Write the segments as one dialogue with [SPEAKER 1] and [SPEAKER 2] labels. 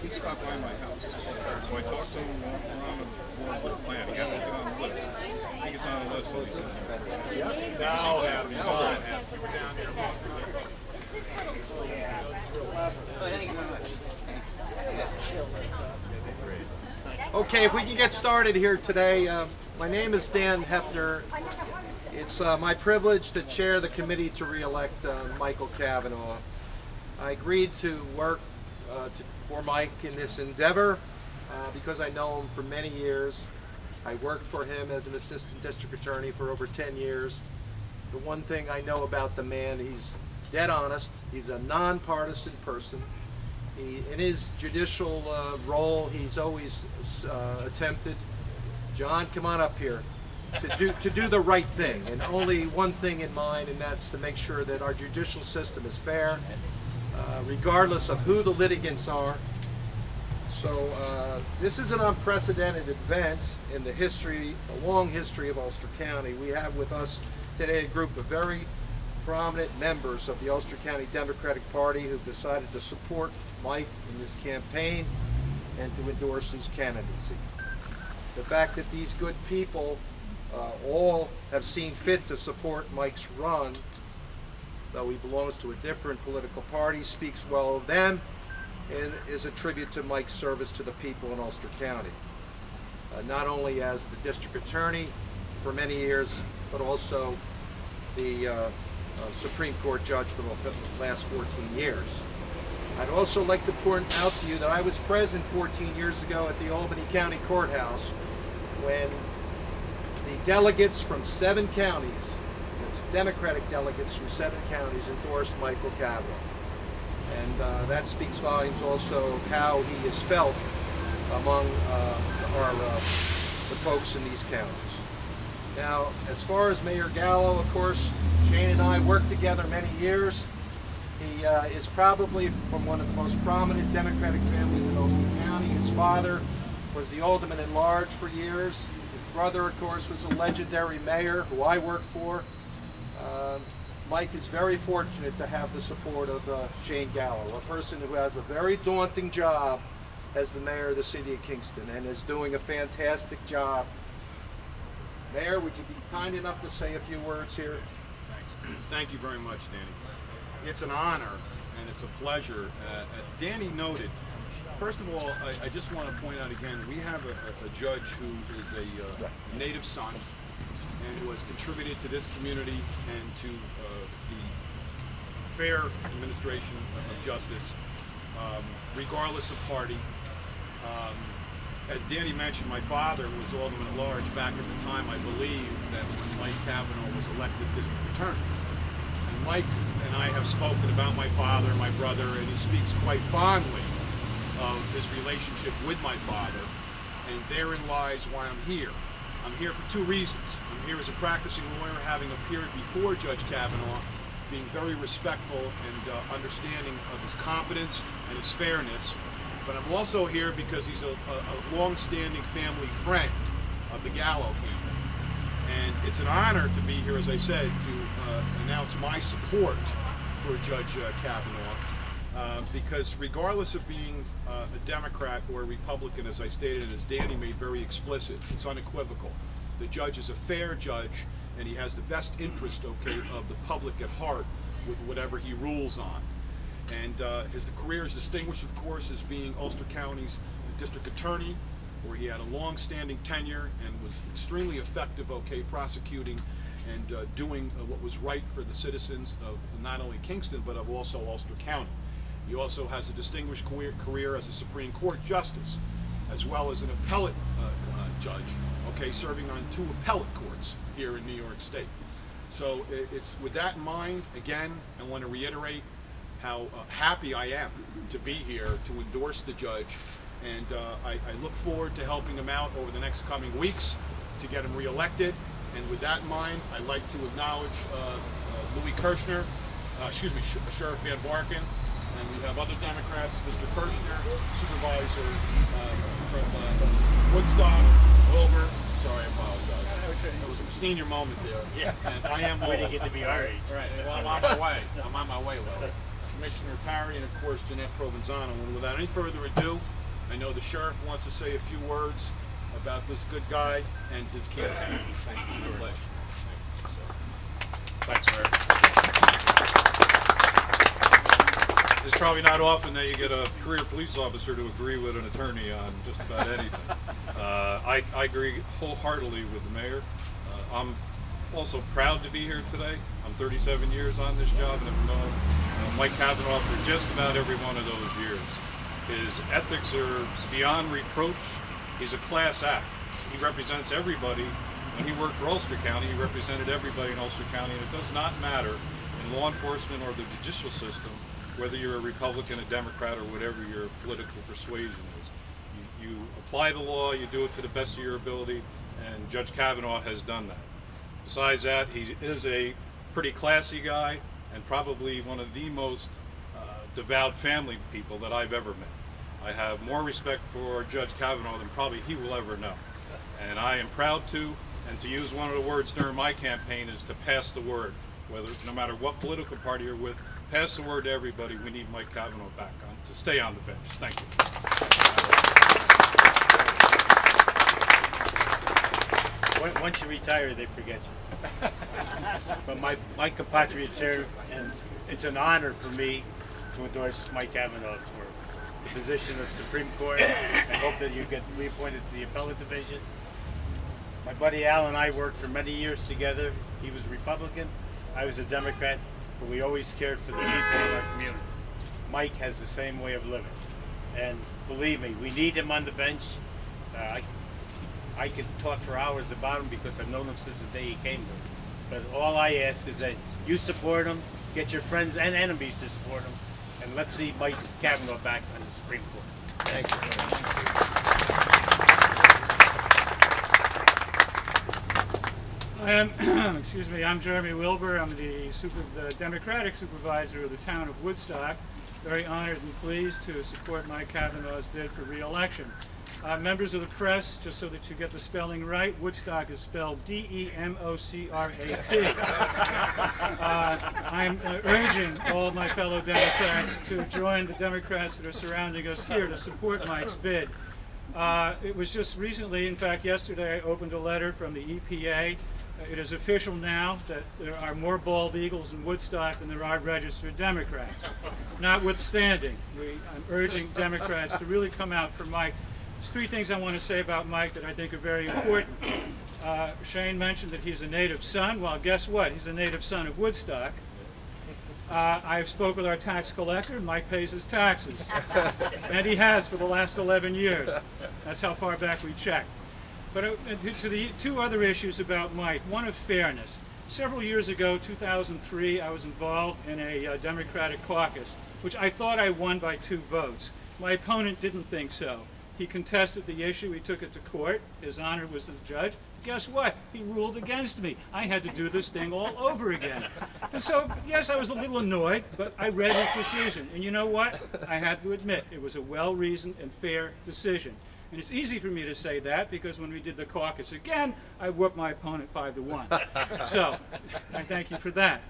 [SPEAKER 1] he stopped by my house. So I talked to him around the plan. He has to get on the list. I think it's on the list. And he said,
[SPEAKER 2] Yeah.
[SPEAKER 1] no,
[SPEAKER 2] You were down there a long time.
[SPEAKER 3] Thank you very much.
[SPEAKER 4] Okay, if we can get started here today. My name is Dan Hepner. It's my privilege to chair the committee to re-elect Michael Kavanaugh. I agreed to work for Mike in this endeavor because I know him for many years. I worked for him as an assistant district attorney for over 10 years. The one thing I know about the man, he's dead honest. He's a nonpartisan person. In his judicial role, he's always attempted, John, come on up here, to do the right thing, and only one thing in mind, and that's to make sure that our judicial system is fair, regardless of who the litigants are. So this is an unprecedented event in the history, a long history of Ulster County. We have with us today a group of very prominent members of the Ulster County Democratic Party who've decided to support Mike in his campaign and to endorse his candidacy. The fact that these good people all have seen fit to support Mike's run, though he belongs to a different political party, speaks well of them and is a tribute to Mike's service to the people in Ulster County, not only as the district attorney for many years, but also the Supreme Court judge for the last 14 years. I'd also like to point out to you that I was present 14 years ago at the Albany County Courthouse when the delegates from 7 counties, it's Democratic delegates from 7 counties, endorsed Michael Kavanaugh. And that speaks volumes also of how he is felt among the folks in these counties. Now, as far as Mayor Gallo, of course, Shane and I worked together many years. He is probably from one of the most prominent Democratic families in Ulster County. His father was the alderman at large for years. His brother, of course, was a legendary mayor who I worked for. Mike is very fortunate to have the support of Shane Gallo, a person who has a very daunting job as the mayor of the city of Kingston and is doing a fantastic job. Mayor, would you be kind enough to say a few words here?
[SPEAKER 2] Thanks. Thank you very much, Danny. It's an honor and it's a pleasure. Danny noted, first of all, I just want to point out again, we have a judge who is a native son and who has contributed to this community and to the fair administration of justice, regardless of party. As Danny mentioned, my father was alderman at large back at the time, I believe, that when Mike Kavanaugh was elected district attorney. And Mike and I have spoken about my father, my brother, and he speaks quite fondly of his relationship with my father, and therein lies why I'm here. I'm here for 2 reasons. I'm here as a practicing lawyer, having appeared before Judge Kavanaugh, being very respectful and understanding of his competence and his fairness. But I'm also here because he's a long-standing family friend of the Gallo family. And it's an honor to be here, as I said, to announce my support for Judge Kavanaugh. Because regardless of being a Democrat or a Republican, as I stated and as Danny made very explicit, it's unequivocal. The judge is a fair judge and he has the best interest, okay, of the public at heart with whatever he rules on. And his career is distinguished, of course, as being Ulster County's district attorney, where he had a long-standing tenure and was extremely effective, okay, prosecuting and doing what was right for the citizens of not only Kingston, but of also Ulster County. He also has a distinguished career as a Supreme Court justice, as well as an appellate judge, okay, serving on 2 appellate courts here in New York State. So it's with that in mind, again, I want to reiterate how happy I am to be here to endorse the judge, and I look forward to helping him out over the next coming weeks to get him reelected. And with that in mind, I'd like to acknowledge Louis Kirshner, Sheriff Van Barken, and we have other Democrats, Mr. Kirshner, Supervisor from Woodstock, Wilbur. Sorry, I apologize. It was a senior moment there.
[SPEAKER 3] Yeah.
[SPEAKER 2] And I am
[SPEAKER 3] We didn't get to be our age.
[SPEAKER 2] Right. Well, I'm on my way. I'm on my way, Will. Commissioner Parry, and of course Jeanette Provenzano. And without any further ado, I know the sheriff wants to say a few words about this good guy and his campaign. Thank you. Your pleasure.
[SPEAKER 1] Thanks, Mayor. It's probably not often that you get a career police officer to agree with an attorney on just about anything. I agree wholeheartedly with the mayor. I'm also proud to be here today. I'm 37 years on this job and have known Mike Kavanaugh for just about every one of those years. His ethics are beyond reproach. He's a class act. He represents everybody. When he worked for Ulster County, he represented everybody in Ulster County, and it does not matter in law enforcement or the judicial system whether you're a Republican, a Democrat, or whatever your political persuasion is. You apply the law, you do it to the best of your ability, and Judge Kavanaugh has done that. Besides that, he is a pretty classy guy and probably one of the most devout family people that I've ever met. I have more respect for Judge Kavanaugh than probably he will ever know. And I am proud to, and to use one of the words during my campaign is to pass the word. No matter what political party you're with, pass the word to everybody. We need Mike Kavanaugh back on, to stay on the bench. Thank you.
[SPEAKER 3] Once you retire, they forget you. But my compatriots here, and it's an honor for me to endorse Mike Kavanaugh for the position of Supreme Court. I hope that you get reappointed to the appellate division. My buddy Al and I worked for many years together. He was a Republican, I was a Democrat, but we always cared for the people in our community. Mike has the same way of living. And believe me, we need him on the bench. I could talk for hours about him because I've known him since the day he came here. But all I ask is that you support him, get your friends and enemies to support him, and let's see Mike Kavanaugh back on the Supreme Court.
[SPEAKER 4] Thanks.
[SPEAKER 5] I'm Jeremy Wilbur. I'm the Democratic supervisor of the town of Woodstock. Very honored and pleased to support Mike Kavanaugh's bid for re-election. Members of the press, just so that you get the spelling right, Woodstock is spelled D-E-M-O-C-R-A-T. I'm urging all of my fellow Democrats to join the Democrats that are surrounding us here to support Mike's bid. It was just recently, in fact yesterday, I opened a letter from the EPA. It is official now that there are more bald eagles in Woodstock than there are registered Democrats. Notwithstanding, I'm urging Democrats to really come out for Mike. There's three things I want to say about Mike that I think are very important. Shane mentioned that he's a native son. Well, guess what? He's a native son of Woodstock. I've spoke with our tax collector. Mike pays his taxes. And he has for the last 11 years. That's how far back we checked. But to the two other issues about Mike, one of fairness. Several years ago, 2003, I was involved in a Democratic caucus, which I thought I won by 2 votes. My opponent didn't think so. He contested the issue, he took it to court, his honor was his judge. Guess what? He ruled against me. I had to do this thing all over again. And so, yes, I was a little annoyed, but I read his decision. And you know what? I had to admit, it was a well-reasoned and fair decision. And it's easy for me to say that because when we did the caucus again, I whooped my opponent 5-1. So, I thank you for that.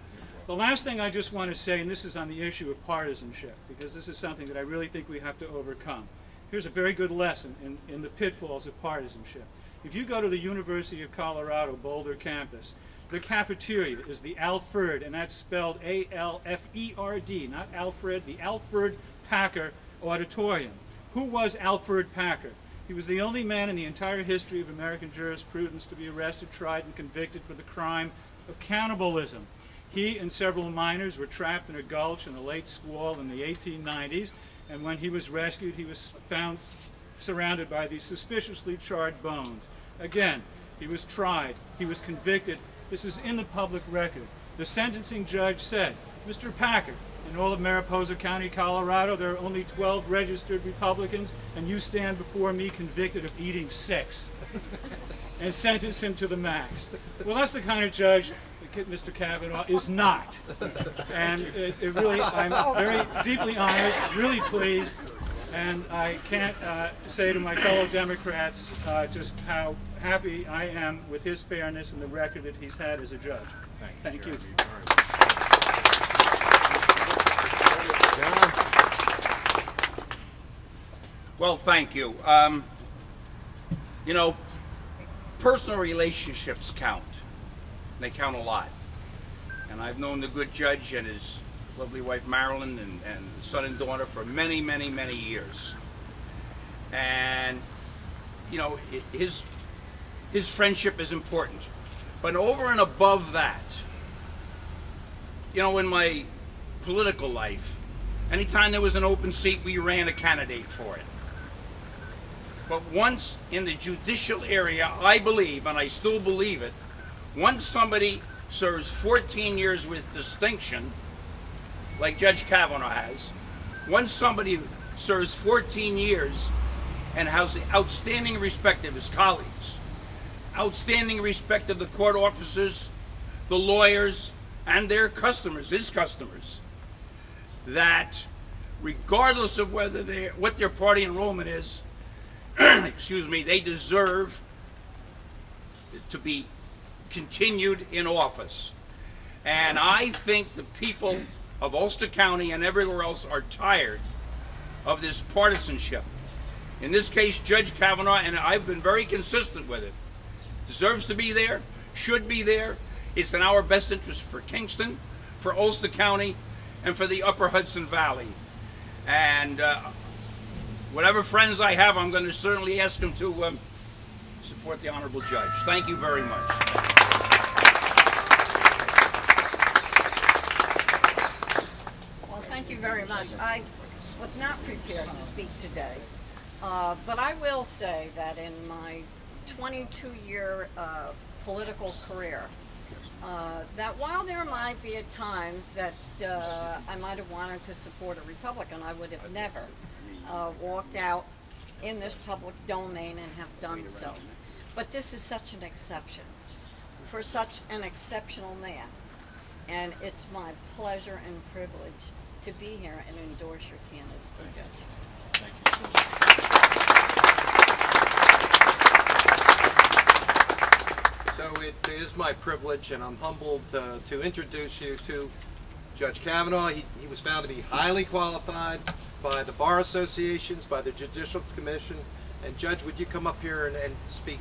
[SPEAKER 5] The last thing I just want to say, and this is on the issue of partisanship, because this is something that I really think we have to overcome. Here's a very good lesson in the pitfalls of partisanship. If you go to the University of Colorado Boulder campus, the cafeteria is the Alfred, and that's spelled A-L-F-E-R-D, not Alfred, the Alfred Packer Auditorium. Who was Alfred Packer? He was the only man in the entire history of American jurisprudence to be arrested, tried, and convicted for the crime of cannibalism. He and several miners were trapped in a gulch in a late squall in the 1890s, and when he was rescued, he was found surrounded by these suspiciously charred bones. Again, he was tried, he was convicted. This is in the public record. The sentencing judge said, Mr. Packer, in all of Mariposa County, Colorado, there are only 12 registered Republicans, and you stand before me convicted of eating 6, and sentenced him to the max. Well, that's the kind of judge that Mr. Kavanaugh is not. And it really, I'm very deeply honored, really pleased, and I can't say to my fellow Democrats just how happy I am with his fairness and the record that he's had as a judge. Thank you.
[SPEAKER 6] Well, thank you. You know, personal relationships count. They count a lot. And I've known the good judge and his lovely wife Marilyn and son and daughter for many, many, many years. And, you know, his friendship is important. But over and above that, you know, in my political life, anytime there was an open seat, we ran a candidate for it. But once in the judicial area, I believe, and I still believe it, once somebody serves 14 years with distinction, like Judge Kavanaugh has, once somebody serves 14 years and has the outstanding respect of his colleagues, outstanding respect of the court officers, the lawyers, and their customers, his customers, that regardless of whether what their party enrollment is, excuse me, they deserve to be continued in office. And I think the people of Ulster County and everywhere else are tired of this partisanship. In this case, Judge Kavanaugh, and I've been very consistent with it, deserves to be there, should be there. It's in our best interest for Kingston, for Ulster County, and for the Upper Hudson Valley. And whatever friends I have, I'm going to certainly ask them to support the Honorable Judge. Thank you very much.
[SPEAKER 7] Well, thank you very much. I was not prepared to speak today, but I will say that in my 22-year political career, that while there might be at times that I might have wanted to support a Republican, I would have never walked out in this public domain and have done so. But this is such an exception for such an exceptional man, and it's my pleasure and privilege to be here and endorse your candidacy, Judge.
[SPEAKER 2] Thank you so much.
[SPEAKER 4] So it is my privilege, and I'm humbled to introduce you to Judge Kavanaugh. He was found to be highly qualified by the bar associations, by the Judicial Commission. And Judge, would you come up here and speak?